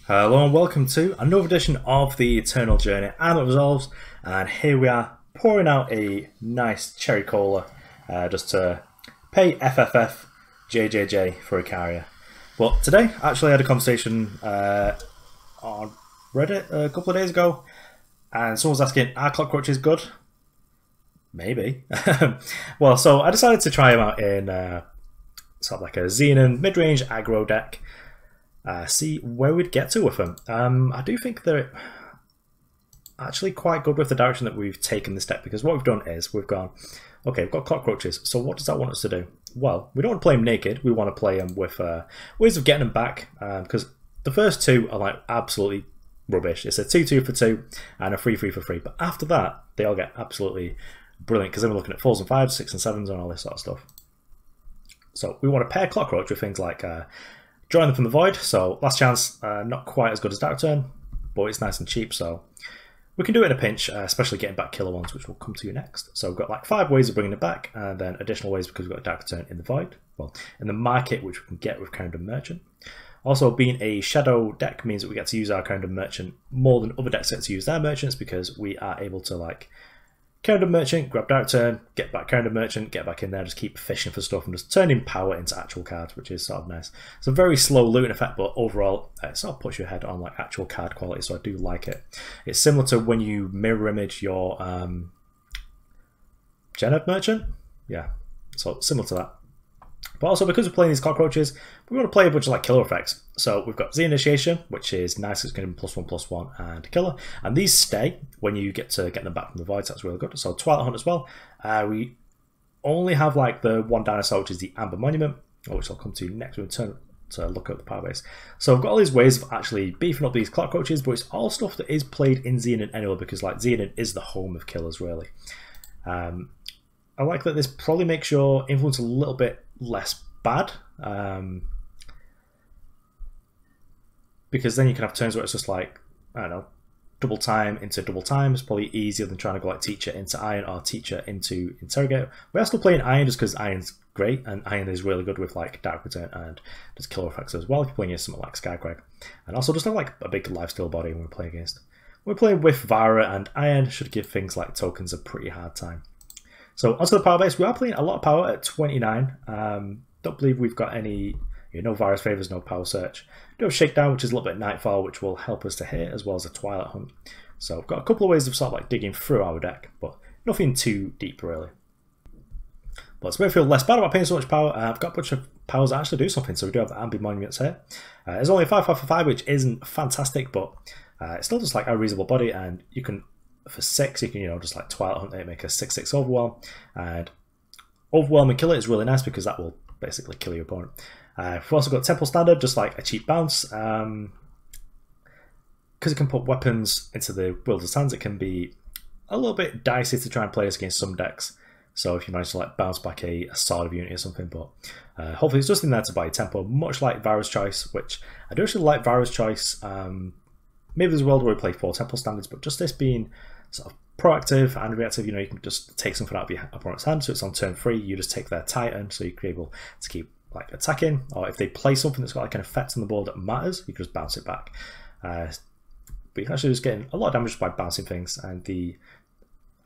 Hello and welcome to another edition of the Eternal Journey. I'm at Resolves, and here we are pouring out a nice cherry cola just to pay FFF JJJ for Icaria. But today, I actually had a conversation on Reddit a couple of days ago, and someone was asking, are Clockroaches good? Maybe. Well, so I decided to try them out in sort of like a Xenan mid-range aggro deck. See where we'd get to with them. I do think they're actually quite good with the direction that we've taken this deck, because what we've done is we've gone, okay, we've got Clockroaches, so what does that want us to do? Well, we don't want to play them naked, we want to play them with ways of getting them back, because the first two are like absolutely rubbish. It's a 2-2 for 2 and a 3-3 for 3, but after that they all get absolutely brilliant, because then we're looking at 4s and 5s, 6s and 7s and all this sort of stuff. So we want to pair Clockroach with things like drawing them from the void, so last chance, not quite as good as Dark Turn, but it's nice and cheap, so we can do it in a pinch, especially getting back killer ones, which we'll come to next. So we've got like 5 ways of bringing it back, and then additional ways because we've got Dark Turn in the void, well, in the market, which we can get with Crowned Merchant. Also, being a shadow deck means that we get to use our Crowned Merchant more than other decks get to use their merchants, because we are able to like Crowned Merchant, grab Dark Turn, get back Crowned Merchant, get back in there, just keep fishing for stuff and just turning power into actual cards, which is sort of nice. It's a very slow looting effect, but overall it sort of puts you ahead on like actual card quality, so I do like it. It's similar to when you mirror image your Gened Merchant, yeah, so similar to that. But also, because we're playing these Clockroaches, we want to play a bunch of like killer effects. So we've got Z Initiation, which is nice, it's going to be +1/+1 and killer. And these stay when you get to get them back from the void, so that's really good. So Twilight Hunt as well. We only have like the one dinosaur, which is the Amber Monument, which I'll come to next when we turn to look at the power base. So I've got all these ways of actually beefing up these Clockroaches, but it's all stuff that is played in Xenan anyway, because like Xenan is the home of killers, really. I like that this probably makes your influence a little bit less bad, because then you can have turns where it's just like, I don't know, double time into double time. It's probably easier than trying to go like teacher into Ayan or teacher into interrogator. We are still playing Ayan just because Ayan's great, and Ayan is really good with like Dark Return and just killer effects as well if you're playing against something like Skycrag, and also just have like a big lifesteal body when we're playing against. When we're playing with Vara, and Ayan should give things like tokens a pretty hard time. So onto the power base, we are playing a lot of power at 29. Don't believe we've got any, no Vara's Favors, no Power Search. We do have Shakedown, which is a little bit Nightfall, which will help us to hit, as well as a Twilight Hunt. So we've got a couple of ways of sort of like digging through our deck, but nothing too deep really. But it's made me feel less bad about paying so much power. I've got a bunch of powers that actually do something, so we do have the Amber Monuments here. It's only a 5/5 for 5, which isn't fantastic, but it's still just like a reasonable body, and you can, for 6, you can, just like Twilight Hunt it, make a 6/6 Overwhelm, and Overwhelm and kill it is really nice because that will basically kill your opponent. We've also got Temple Standard, just like a cheap bounce. Because it can put weapons into the Wielder's hands, it can be a little bit dicey to try and play us against some decks. So if you manage to like bounce back a Sword of Unity or something, but hopefully it's just in there to buy tempo, much like Vara's Choice, which I do actually like Vara's Choice. Maybe there's a world where we play 4 Temple Standards, but just this being sort of proactive and reactive, you can just take something out of your opponent's hand, so it's on turn 3, you just take their Titan, so you're able to keep like attacking, or if they play something that's got like an effect on the board that matters, you can just bounce it back. But you can actually just get a lot of damage just by bouncing things, and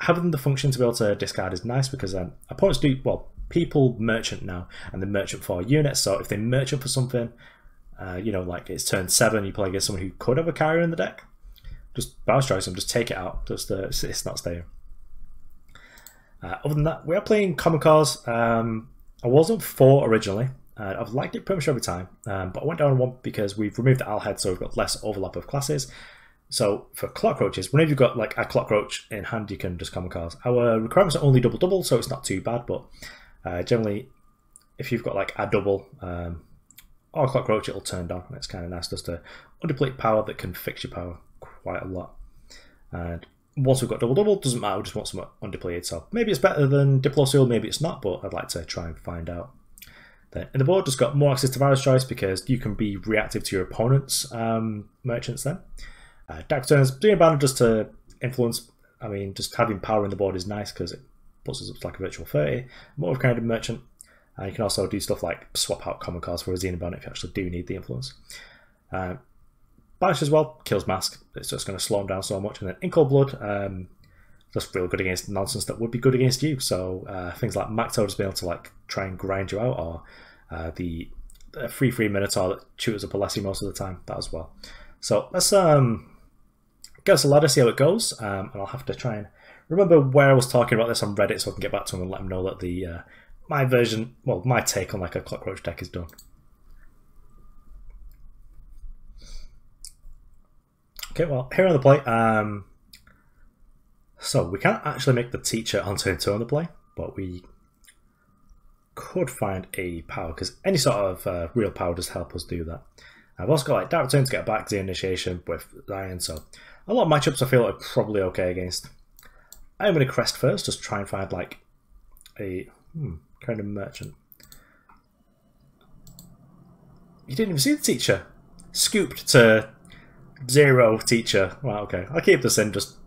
having the function to be able to discard is nice, because opponents do, well, people merchant now, and they merchant for units, so if they merchant for something, like it's turn 7, you play against someone who could have a carrier in the deck, just bounce choice them, just take it out, just it's not staying. Other than that, we are playing common cards. I was on 4 originally, and I've liked it pretty much every time, but I went down on 1 because we've removed the Owl Head, so we've got less overlap of classes. So for Clockroaches, whenever you've got like a Clockroach in hand, you can just common cards. Our requirements are only double, so it's not too bad, but generally, if you've got like a double or a Clockroach, it'll turn down. It's kind of nice just to underplate power that can fix your power quite a lot. And once we've got double, doesn't matter, we just want some underplayed. So maybe it's better than Diplo Seal, maybe it's not, but I'd like to try and find out. Then in the board, just got more access to Vara's Choice, because you can be reactive to your opponent's merchants then. Dark Turns, doing a banner just to influence. I mean, just having power in the board is nice because it puts us up to like a virtual 30. More of kind of merchant. You can also do stuff like swap out common cards for a Xenan banner if you actually do need the influence. Banish as well, kills Mask. It's just going to slow him down so much. And then in Cold Blood, just really good against nonsense that would be good against you. So things like Macto just being able to like try and grind you out, or the free Minotaur that chews up a Alessi most of the time, that as well. So let's get us a ladder, see how it goes, and I'll have to try and remember where I was talking about this on Reddit so I can get back to him and let him know that the my version, well, my take on like a Clockroach deck is done. Okay, well, here on the play, so we can't actually make the teacher on turn 2 on the play, but we could find a power, because any sort of real power does help us do that. I've also got like Dark Return to get back to the initiation with Ayan, so a lot of matchups I feel are probably okay against. I'm going to Crest first, just try and find like a kind of merchant. You didn't even see the teacher. Scooped to 0 teacher. Well, okay, I'll keep this in just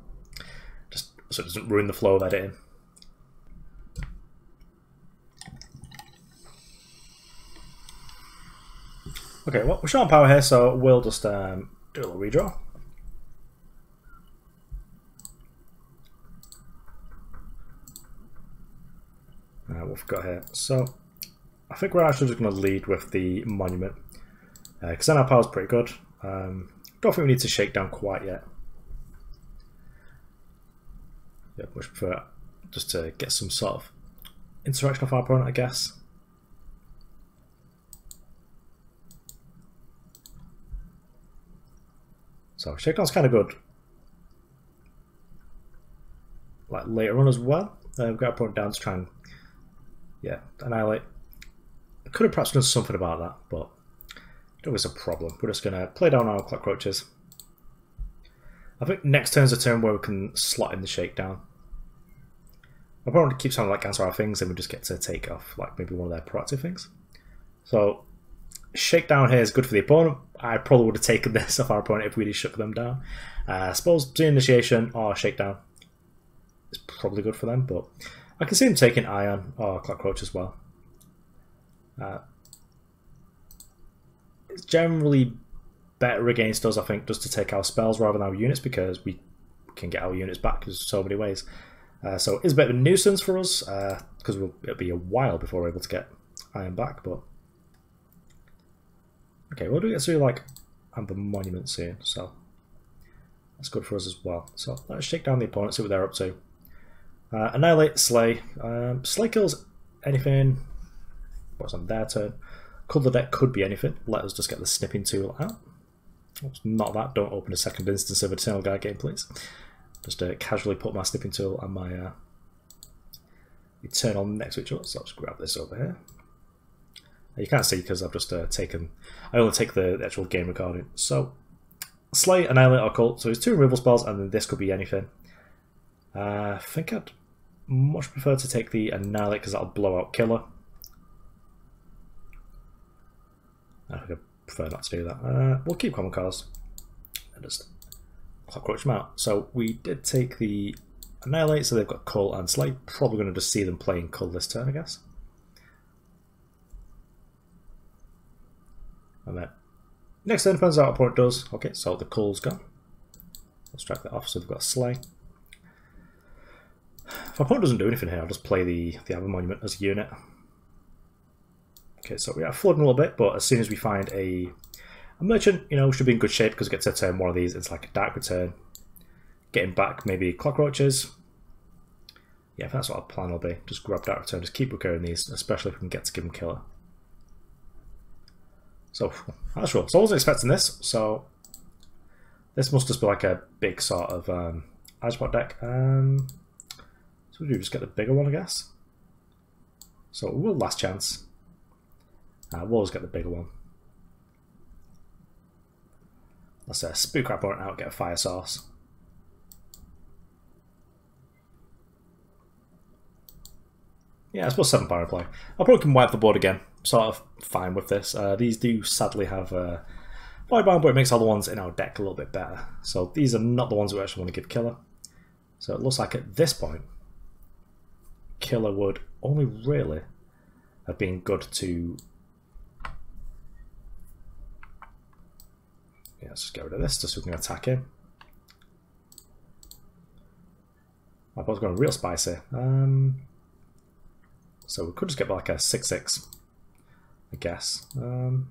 so it doesn't ruin the flow of editing. Okay, well, we're short on power here, so we'll just do a little redraw. What we've got here. So, I think we're actually just going to lead with the Monument, because then our power's pretty good. Don't think we need to Shakedown quite yet. Yeah, much prefer just to get some sort of interaction off our opponent, I guess. So Shakedown's kind of good, like later on as well. We've got our opponent down to try and annihilate. I could have perhaps done something about that, but it was a problem. We're just going to play down our Clockroaches. I think next turn's a turn where we can slot in the Shakedown. Our opponent keeps trying to like answer our things, and we just get to take off like maybe one of their proactive things. So Shakedown here is good for the opponent. I probably would have taken this off our opponent if we really shook them down. I suppose doing initiation or Shakedown is probably good for them, but I can see them taking Ayan or Clockroach as well. It's generally better against us, I think, just to take our spells rather than our units, because we can get our units back in so many ways. So it's a bit of a nuisance for us, because it'll be a while before we're able to get Ayan back, but okay, we'll do it through like the Monument soon, so that's good for us as well. So let's shake down the opponent, see what they're up to. Annihilate, Slay. Slay kills anything. What's on their turn? Colour deck could be anything. Let us just get the snipping tool out. Oops, not that. Don't open a second instance of Eternal Guard game, please. Just casually put my snipping tool on my Eternal next to each other. So I'll just grab this over here. You can't see because I've just taken. I only take the actual game recording. So Slay, Annihilate, or Cult. So it's 2 removal spells, and then this could be anything. I think I'd much prefer to take the Annihilate because that'll blow out Killer. I think I'd prefer not to do that. We'll keep common cards and just Clockroach them out. So we did take the Annihilate, so they've got Cull and Slay. Probably going to just see them playing Cull this turn, I guess. And then next turn depends on what our opponent does. Okay, so the Cull's gone. Let's track that off, so they've got Slay. If our opponent doesn't do anything here, I'll just play the Abba Monument as a unit. Okay, so we are flooding a little bit, but as soon as we find a merchant, you know, we should be in good shape because we get to turn one of these. It's like a Dark Return. Getting back maybe Clockroaches. Yeah, that's what our plan will be. Just grab Dark Return, just keep recurring these, especially if we can get to give them Killer. So, that's cool. So I wasn't expecting this, so this must just be like a big sort of Azpot deck. So we do just get the bigger one, I guess. So we'll last chance. We'll always get the bigger one. Let's spook our opponent out, get a Fire Source. Yeah, I suppose 7 power play. I probably can wipe the board again. Sort of fine with this. These do sadly have Voidbound, but it makes all the ones in our deck a little bit better. So these are not the ones we actually want to give Killer. So it looks like at this point, Killer would only really have been good to... Yeah, let's just get rid of this just so we can attack him. My opponent's going real spicy. So we could just get like a 6/6, I guess. No,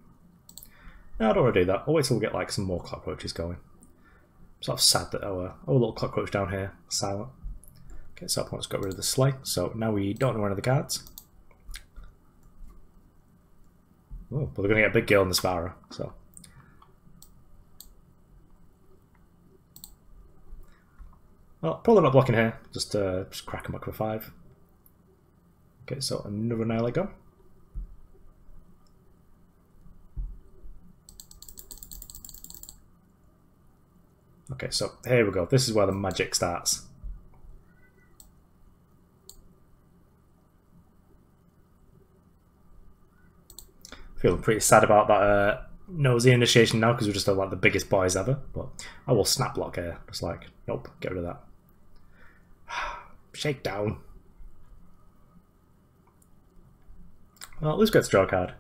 I don't want to do that. I'll wait till we get like some more Clockroaches going. I'm sort of sad that our little Clockroach down here is silent. Okay, so our opponent's got rid of the Slay. So now we don't know any of the cards. Oh, but they're going to get a big kill on this Vara, so. Well, probably not blocking here, just crack him back for 5. Okay, so another Annihilate gone. Okay, so here we go. This is where the magic starts. Feeling pretty sad about that nosy initiation now because we're just like the biggest boys ever. But I will snap block here. Just like, nope, get rid of that. Shakedown. Well, let's get to draw a card.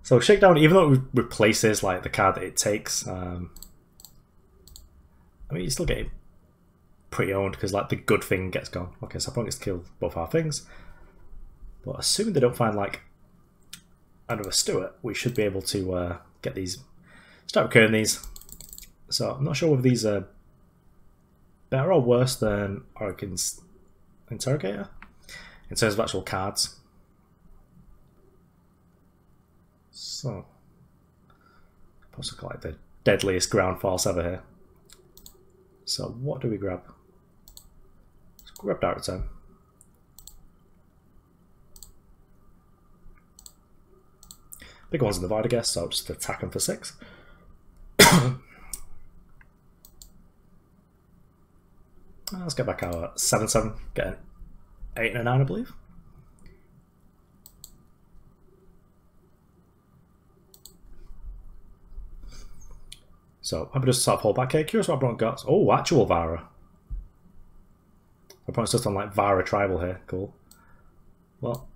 So Shakedown, even though it replaces like the card that it takes, I mean, you still get it pretty owned because like the good thing gets gone. Okay, so opponent gets to kill both our things. But assuming they don't find like another Stuart, we should be able to get these, start recurring these. So I'm not sure whether these are better or worse than Orokin's Interrogator in terms of actual cards. So, possibly like the deadliest ground force ever here. So what do we grab? Let's grab Dark Return. Big ones in the void, I guess, so I'll just attack them for 6. Let's get back our 7/7, get an 8 and a 9, I believe. So I'm just sort of hold back here. Curious what everyone got. Oh, actual Vara. Everyone's just on like Vara tribal here. Cool. Well,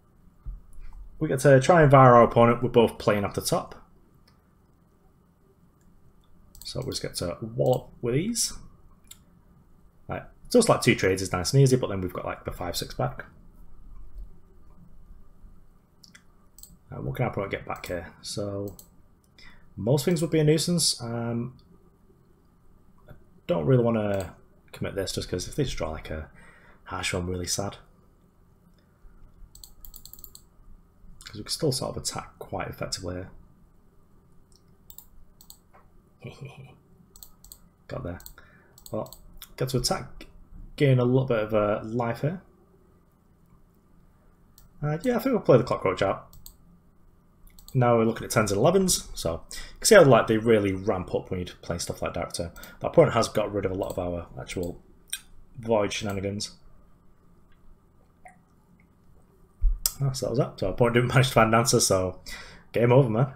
we get to try and Vara our opponent. We're both playing off the top. So we just get to wallop with these. Right. Just like 2 trades is nice and easy, but then we've got like the 5/6 back. What can our opponent get back here? So most things would be a nuisance. I don't really want to commit this just because if they just draw like a harsh one, I'm really sad. Because we can still sort of attack quite effectively here. Got there. Well, get to attack, gain a little bit of life here. Yeah, I think we'll play the Clockroach out. Now we're looking at 10s and 11s, so you can see how like they really ramp up when you're playing stuff like Abductor. The opponent has got rid of a lot of our actual void shenanigans. Oh, so that was that. So our opponent didn't manage to find an answer, so game over, man.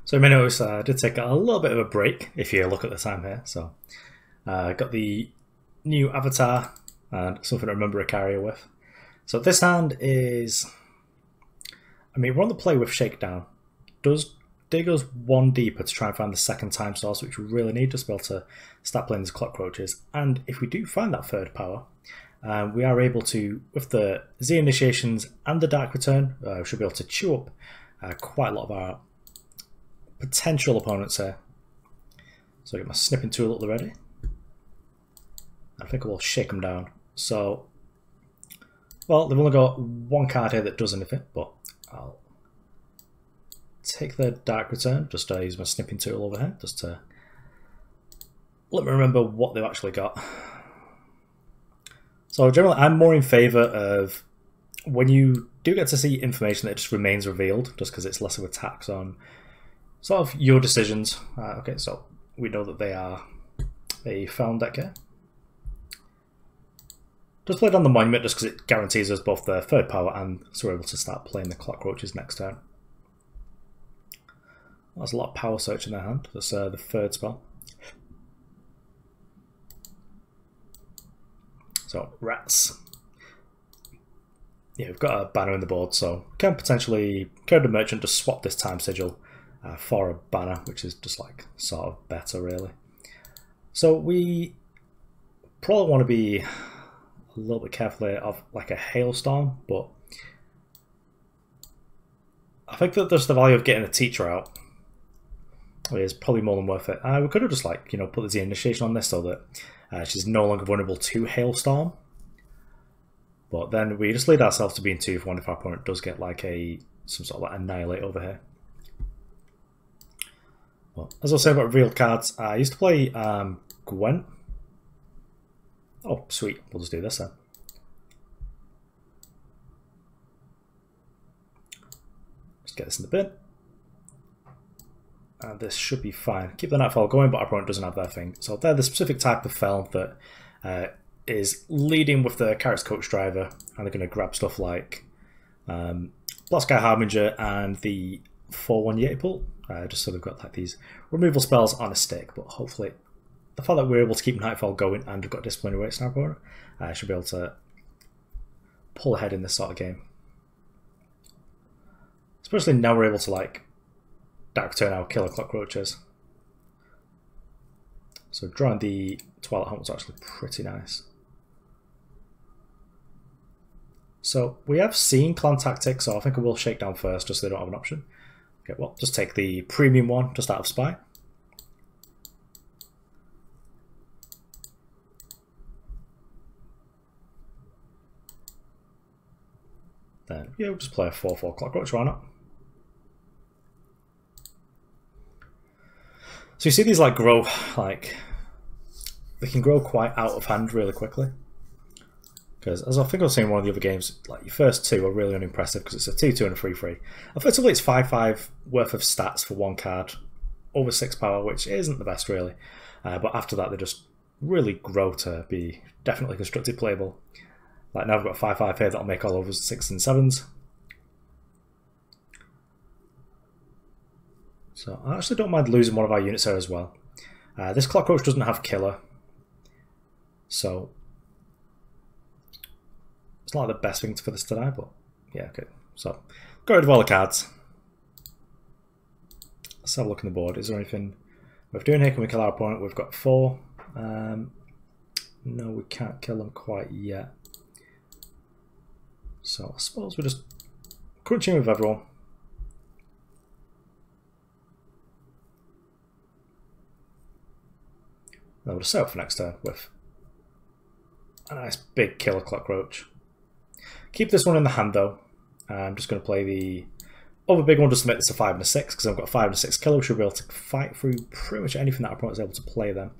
So you may notice I did take a little bit of a break if you look at the time here. So got the new avatar and something to remember a carrier with. So this hand is, I mean, we're on the play with Shakedown. Does dig us 1 deeper to try and find the second time source, which we really need just to be able to start playing these Clockroaches. And if we do find that 3rd power, we are able to, with the Z initiations and the Dark Return, we should be able to chew up quite a lot of our potential opponents here. So I get my snipping tool at the ready. I think I will shake them down. So, well, they've only got 1 card here that does anything, but I'll take the Dark Return, just use my snipping tool over here, just to let me remember what they've actually got. So generally, I'm more in favour of when you do get to see information that just remains revealed, just because it's less of a tax on sort of your decisions. Okay, so we know that they are a found deck here. Just played on the Monument just because it guarantees us both the 3rd power and so we're able to start playing the Clockroaches next turn. There's a lot of power search in their hand. That's the 3rd spell. So, rats. yeah, we've got a banner in the board, so can potentially Code the Merchant just swap this time Sigil for a banner, which is just like sort of better really. So we probably want to be a little bit careful of like a hailstorm, but I think that there's the value of getting a teacher out. Is probably more than worth it. We could have just like, you know, put the initiation on this so that she's no longer vulnerable to hailstorm. But then we just lead ourselves to being 2-for-1 if our opponent does get like some sort of like annihilate over here. Well, as I was saying about revealed cards, I used to play Gwent. Oh, sweet. We'll just do this then. Just get this in the bin. And this should be fine. Keep the Nightfall going, but our opponent doesn't have their thing. So they're the specific type of Fel that is leading with the Carrot's Coach Driver, and they're going to grab stuff like Black Sky Harbinger and the 4-1 Yeti Pull, just so they've got like these removal spells on a stick. But hopefully, the fact that we're able to keep Nightfall going and we've got disciplinary weights in our opponent, should be able to pull ahead in this sort of game. Especially now we're able to like Dark Turn our killer Clockroaches. So drawing the Twilight Hunt was actually pretty nice. So we have seen Clan Tactics, so I think I will Shakedown first just so they don't have an option. Okay, well, just take the premium one just out of spite. Then yeah, we'll just play a 4-4 Clockroach, why not? So you see these like grow, like they can grow quite out of hand really quickly. Because as I think I was saying in one of the other games, like your first two are really unimpressive because it's a 2-2 and a 3-3. Effectively it's 5-5 worth of stats for one card, over 6 power, which isn't the best really. But after that they just really grow to be definitely constructed playable. Like now I've got 5-5 here that'll make all over 6s and 7s. So I actually don't mind losing one of our units here as well. This Clockroach doesn't have killer, so it's not the best thing for this today, but yeah, okay. So got rid of all the cards. Let's have a look on the board. Is there anything worth doing here? Can we kill our opponent? We've got 4. No, we can't kill them quite yet. So I suppose we're just crunching with everyone. Now we'll just set up for next turn with a nice big killer Clockroach. Keep this one in the hand though. I'm just going to play the other big one just to make this a 5 and a 6 because I've got a 5 and a 6 killer. We should be able to fight through pretty much anything that our opponent is able to play then.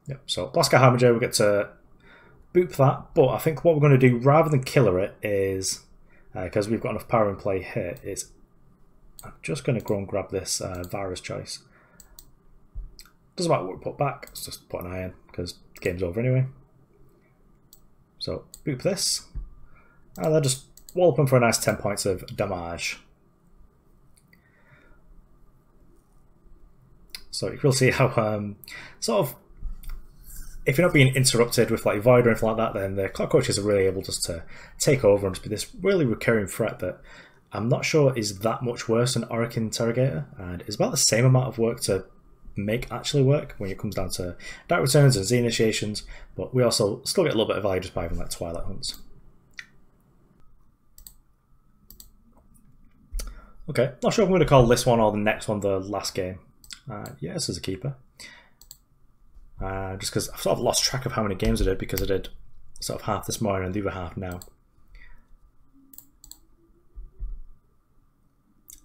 Yep, so Black Sky Harbinger, we get to boop that, but I think what we're going to do rather than killer it is, because we've got enough power in play here, is I'm just going to go and grab this Vara's Choice. Doesn't matter what we put back, let's just put an Ayan because the game's over anyway. So boop this, and then just wallop them for a nice 10 points of damage. So you will see how sort of, if you're not being interrupted with like Void or anything like that, then the Clockroaches are really able just to take over and just be this really recurring threat that I'm not sure is that much worse than Auric Interrogator, and it's about the same amount of work to make actually work when it comes down to Dark Returns and Z Initiations, but we also still get a little bit of value just by having like Twilight Hunts. Okay, not sure if I'm going to call this one or the next one the last game. Yeah, this is a keeper. Just because I've sort of lost track of how many games I did because I did sort of half this morning and the other half now.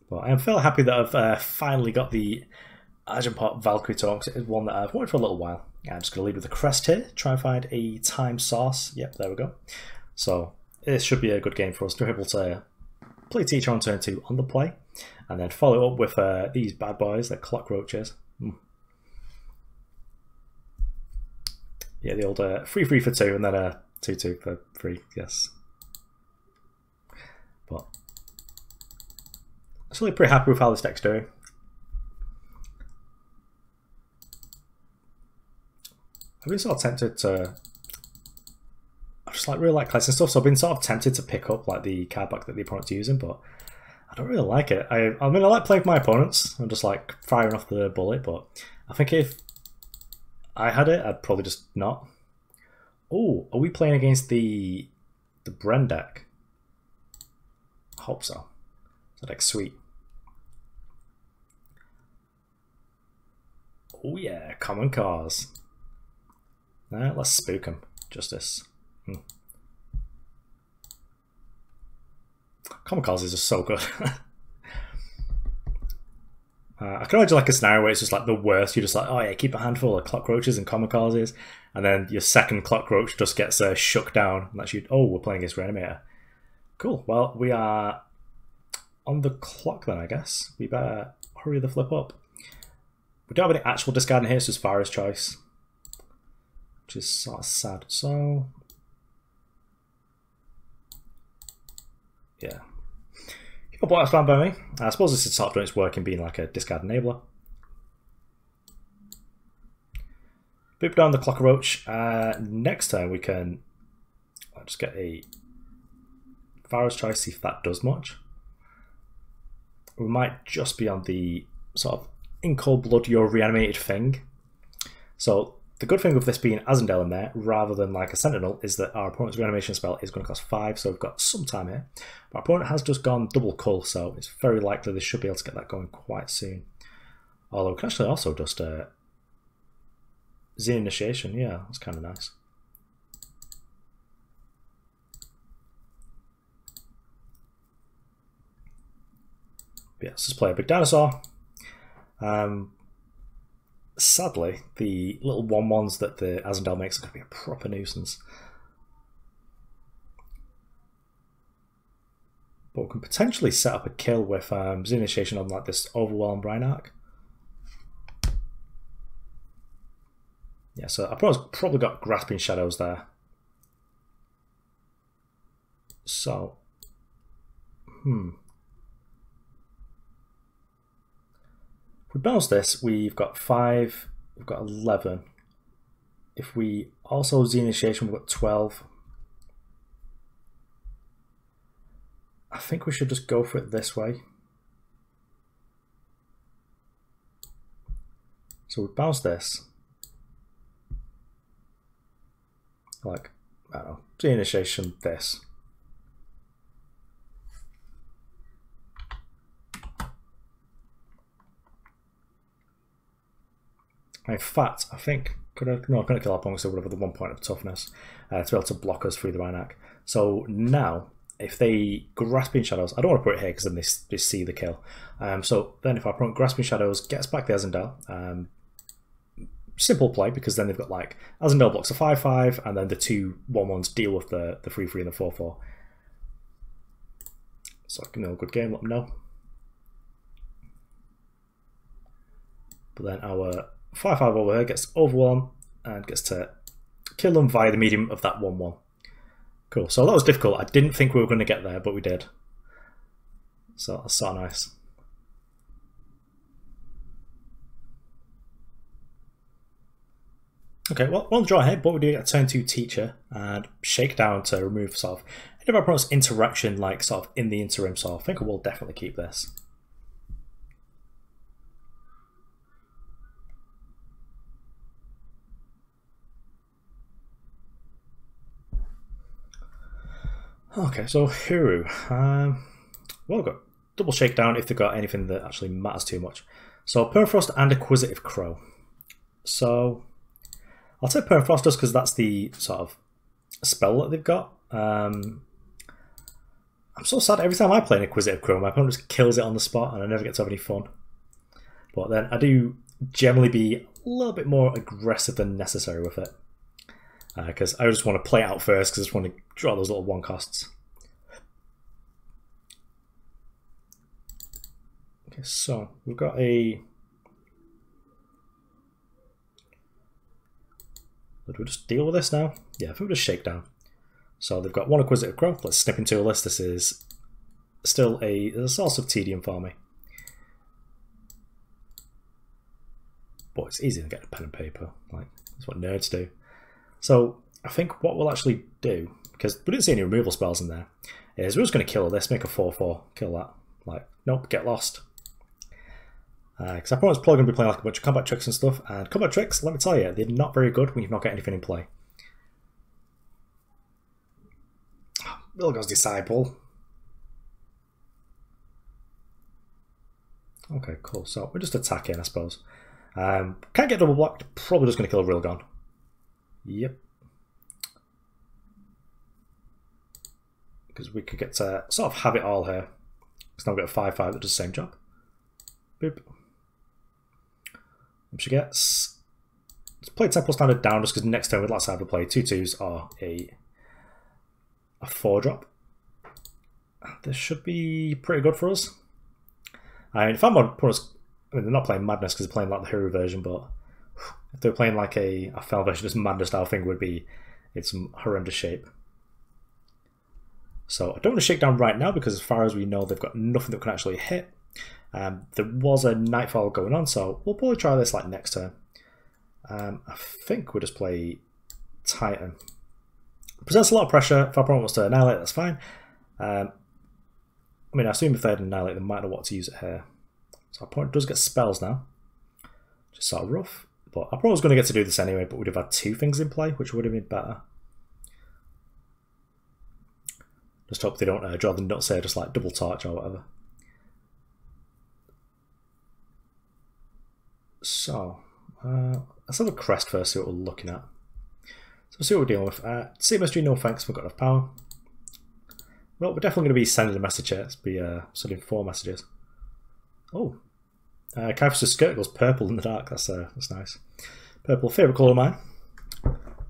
But I am fairly happy that I've finally got the Aginpot Valkyrie Tome because it is one that I've wanted for a little while. I'm just going to lead with the Crest here, try and find a time source. Yep, there we go. So this should be a good game for us to be able to play Teacher on turn 2 on the play, and then follow up with these bad boys like Clockroaches. Yeah, the old 3-3 for 2 and then a 2-2 for 3, yes. But I'm actually pretty happy with how this deck's doing. I've been sort of tempted to... I just like really like collecting stuff, so I've been sort of tempted to pick up like the card back that the opponent's using, but I don't really like it. I mean, I like playing with my opponents. I'm just like firing off the bullet, but I think if I had it, I'd probably just not. Oh, are we playing against the Bren deck? I hope so. That deck's sweet. Oh yeah, common cause. Nah, let's spook him. Justice. Common cause is just so good. I can imagine like a scenario where it's just like the worst. You're just like, oh yeah, keep a handful of Clockroaches and common causes, and then your second Clockroach just gets shook down. And that's you. Oh, we're playing against Reanimator. Cool. Well, we are on the clock then, I guess. We better hurry the flip up. We don't have any actual discarding here, so it's Vara's choice, which is sort of sad. So, yeah. But that's fine by me. I suppose this is sort of doing its work in being like a discard enabler. Boop down the Clockroach. Next turn we can just get a Vara's choice, see if that does much. We might just be on the sort of in cold blood you're reanimated thing. So the good thing with this being Azindel in there, rather than like a Sentinel, is that our opponent's reanimation spell is going to cost 5, so we've got some time here. But our opponent has just gone double cull, so it's very likely they should be able to get that going quite soon. Although we can actually also just Xenan Initiation, yeah, that's kind of nice. But yeah, let's just play a big dinosaur. Sadly, the little 1/1s that the Azindel makes are going to be a proper nuisance. But we can potentially set up a kill with Xenan Initiation on like this Overwhelm Rheinarch. Yeah, so I've probably got Grasping Shadows there. So, if we bounce this, we've got 5, we've got 11. If we also Xenan Initiation, we've got 12. I think we should just go for it this way. So we bounce this. Like, I don't know, Xenan Initiation this. In fact, I think I'm going to kill our opponent, so whatever the 1 point of toughness to be able to block us through the Rheinarch. So now, if they Grasping Shadows, I don't want to put it here because then they see the kill. So then if our opponent Grasping Shadows gets back the Azindel, simple play because then they've got like Azindel blocks a 5/5 and then the 2 1/1s deal with the 3/3 and the 4/4. So give them a good game, let them know. But then our 5/5 over here gets Overwhelm and gets to kill them via the medium of that 1/1. Cool, so that was difficult. I didn't think we were going to get there, but we did. So that's so nice. Okay, well, we're on the draw ahead, but we do get a turn 2 Teacher and Shakedown to remove sort of any of our opponent's interaction, like sort of in the interim, so I think we'll definitely keep this. Okay, so Huru. Well, we've got double Shakedown if they've got anything that actually matters too much. So Permafrost and Acquisitive Crow. So I'll take Permafrost just because that's the sort of spell that they've got. I'm so sad every time I play an Acquisitive Crow, my opponent just kills it on the spot and I never get to have any fun. But then I do generally be a little bit more aggressive than necessary with it. Because I just want to play it out first because I just want to draw those little 1 costs. Okay, so we've got a... Do we just deal with this now? Yeah, I think we'll just Shakedown. So they've got 1 Acquisitive Crow. Let's snip into a list. This is still a source of tedium for me. but it's easy to get a pen and paper. Like, that's what nerds do. So I think what we'll actually do, because we didn't see any removal spells in there, is we're just going to kill this, make a 4/4, kill that. Like, nope, get lost. Because our opponent's probably going to be playing like a bunch of combat tricks and stuff, and combat tricks, let me tell you, they're not very good when you've not got anything in play. Bilgo's Disciple. Okay, cool. So we're just attacking, I suppose. Can't get double blocked. Probably just going to kill a Railgun. Yep. Because we could get to sort of have it all here. Because now we've got a 5/5 that does the same job. Boop. She gets. Let's play Temple Standard down just because next turn we'd like to have to play 2/2s or a 4-drop. This should be pretty good for us. I mean, if I'm on opponents, I mean, they're not playing Madness because they're playing like the Hero version, but if they're playing like a Fel version, this Madness style thing would be in some horrendous shape. So I don't want to Shakedown right now because as far as we know, they've got nothing that can actually hit. There was a Nightfall going on, so we'll probably try this like next turn. I think we'll just play Titan. Presents a lot of pressure. If our opponent wants to Annihilate, that's fine. I mean, I assume if they had Annihilate, they might know what to use it here. So our opponent does get spells now. Just sort of rough. But our opponent was going to get to do this anyway, but we'd have had 2 things in play, which would have been better. Just hope they don't draw the nuts here, just like double torch or whatever. So, let's have a Crest first, see what we're looking at. So we'll see what we're dealing with. CMSG, no thanks, we've got enough power. Well, we're definitely going to be sending a message here. Let's be sending 4 messages. Oh, Kaifa's skirt goes purple in the dark. That's nice. Purple, favourite colour of mine.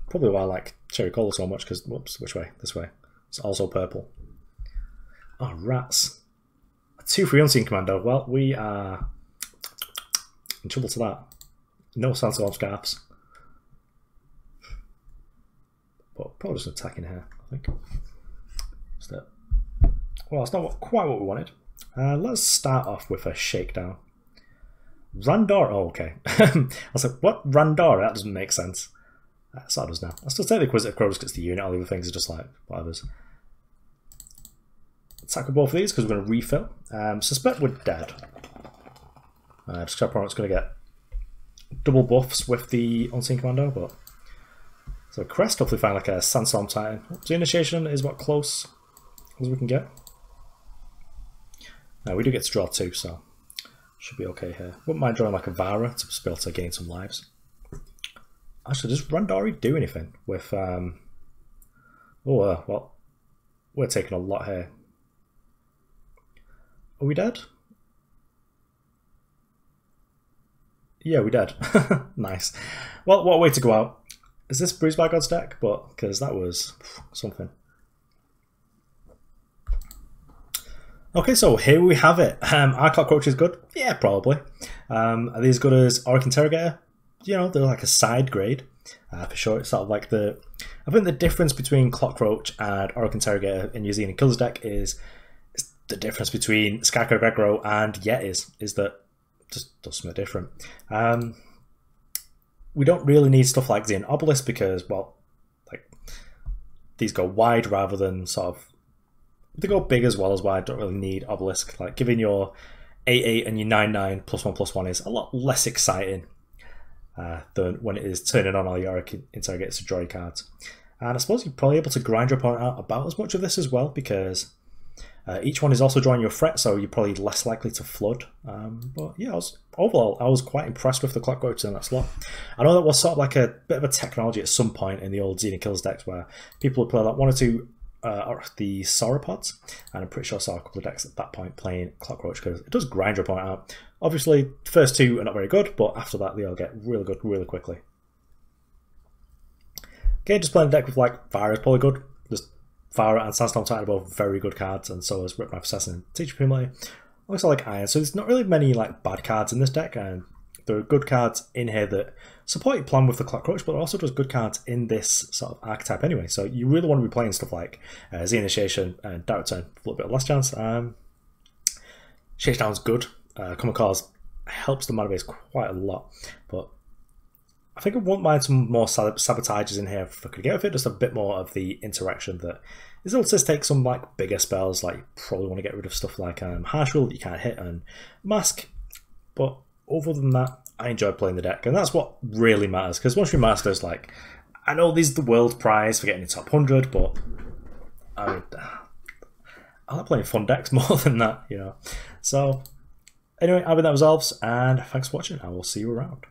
Probably why I like cherry cola so much, because, whoops, which way? This way. It's also purple. Oh, rats. 2 free Unseen Commando. Well, we are in trouble to that. No Sandstorm Scarps. But probably just attacking here, I think. Well, it's not quite what we wanted. Let's start off with a Shakedown. Randor. Oh, okay. I was like, what? Randor? That doesn't make sense. So it does now. I'll still take the Inquisitive Crow just gets the unit. All the other things are just like, whatever's. Attack with both of these because we're going to refill. Suspect we're dead. Just our opponent's going to get double buffs with the Unseen Commando, but. So Crest, hopefully find like a Sandstorm Titan. So Initiation is what close as we can get. Now we do get to draw 2, so should be okay here. Wouldn't mind drawing like a Vara to be able to gain some lives. Actually, does Randori do anything with well, we're taking a lot here. Are we dead? Yeah, we dead. Nice. Well, what a way to go out. Is this Bruised by God's deck? But because that was something. Okay, so here we have it. Our Clockroach is good? Yeah, probably. Are these good as Auric Interrogator? You know, they're like a side grade. For sure, it's sort of like the... I think the difference between Clockroach and Auric Interrogator in New Zealand Killer's deck is the difference between Skycrow Aggro and Yetis, is that just does something different. We don't really need stuff like Xenan Obelisk because, well, like these go wide rather than sort of... They go big as well as wide, don't really need Obelisk. Like giving your 8/8 and your 9/9 +1/+1 is a lot less exciting than when it is turning on all your Interrogators to draw your cards. And I suppose you're probably able to grind your opponent out about as much of this as well because each one is also drawing your threat, so you're probably less likely to flood. But yeah, overall, I was quite impressed with the Clockroach in that slot. I know that was sort of like a bit of a technology at some point in the old Xenan Kills decks where people would play like 1 or 2 the sauropods, and I'm pretty sure I saw a couple of decks at that point playing Clockroach because it does grind your opponent out. Obviously, the first 2 are not very good, but after that they all get really good really quickly. Okay, just playing a deck with like Vara is probably good. Just Vara and Sandstorm Titan are both very good cards, and so is Ripknife Assassin and Teacher Primly. Also like Ayan, so there's not really many like bad cards in this deck, and there are good cards in here that support your plan with the Clockroach, but also just good cards in this sort of archetype anyway. So you really want to be playing stuff like Z Initiation and Direct Turn for a little bit of last chance. Shakedown's good. Common Cause helps the mana base quite a lot, but I think I wouldn't mind some more sabotages in here if I could get with it, just a bit more of the interaction that is able to take some like bigger spells. Like you probably want to get rid of stuff like Harsh Rule that you can't hit and Mask. But other than that, I enjoy playing the deck, and that's what really matters. Because once you master, it's like, I know this is the world prize for getting in top 100, but I like playing fun decks more than that, you know. So anyway, I think that resolves, and thanks for watching. I will see you around.